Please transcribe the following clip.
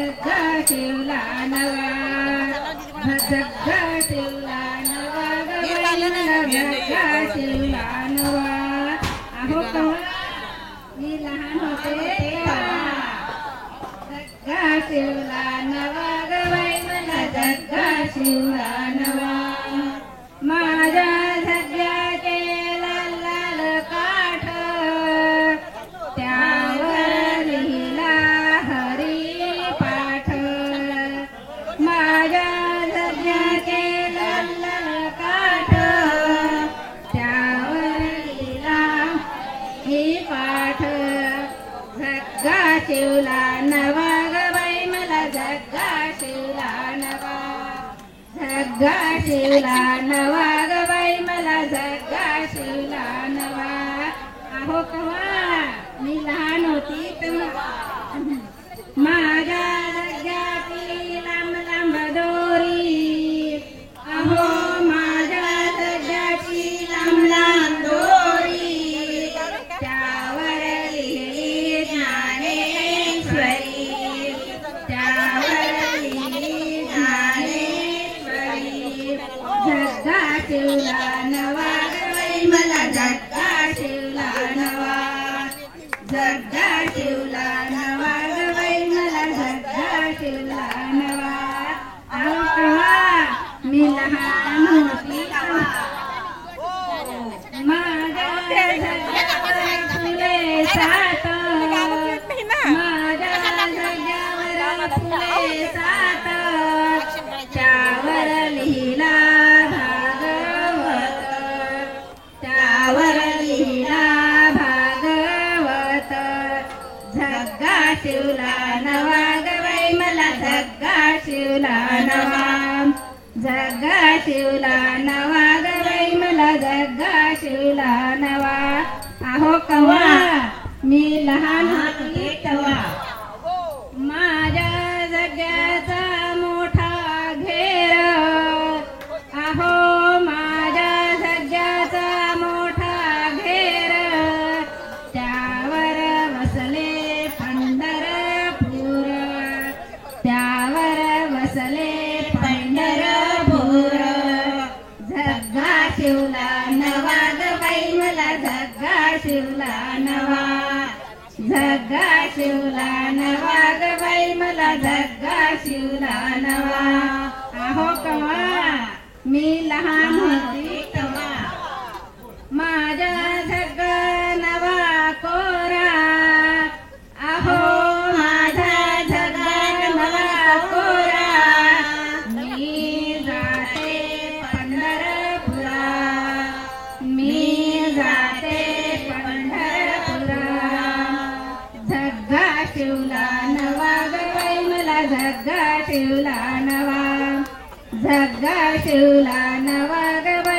शिवला नवा झग्गा शिवला नवा झग्गा शिवला नवा अहो कवा मी लहान होते झग्गा शिवला नवा गवाई मला झग्गा शिवला नवा माझ्या झग्ग्याचे लाल लाल काठ त्यावर लिहिला हरिपाठ माझ्या झग्ग्याचे लाल लाल काठ त्यावर लिहिला हरिपाठ झग्गा शिवला नवा गबाई मला झग्गा शिवला नवा झग्गा शिवला नवा गबाई मला झग्गा शिवला नवा अहो कवा मी लहान होती तेव्हा माझ्या झग्ग्याची लांब लांब दोरी अहो माझ्या झग्ग्याची लांब लांब दोरी त्यावर लिहिली ज्ञानेश्वरी त्यावर लिहिली ज्ञानेश्वरी झग्गा शिवला नवा गबाई मला झग्गा शिवला नवा झग्गा शिवला नवा गबाई मला झग्गा शिवला नवा अहो कवा मी लहान होती माझ्या झग्ग्यावर फुले सात माझ्या झग्ग्यावर फुले सात त्यावर लिहिला भागवत त्यावर लिहिला भागवत झग्गा शिवला नवा गबाई मला झग्गा शिवला नवा झग्गा शिवला नवा गबाई मला झग्गा शिवला नवा अहो कवा मी लहान होती तेव्हा माझ्या झग्ग्याचा मोठा घेर अहो माझ्या झग्ग्याचा मोठा घेर त्यावर बसले पंढरपूर त्यावर बसले पंढरपूर झग्गा शिवला नवा गबाई मला झग्गा शिवला नवा झग्गा शिवला नवा गबाई मला झग्गा शिवला नवा अहो कवा मी लहान होती तेव्हा माझ्या झग्गा नवा कोरा अहो माझा झग्गा नवा कोरा मी जाते पंढरपुरा मी जाते पंढरपुरा झग्गा शिवला नवा गबाई मला झग्गा शिवला नवा झग्गा शिवला नवा गबाई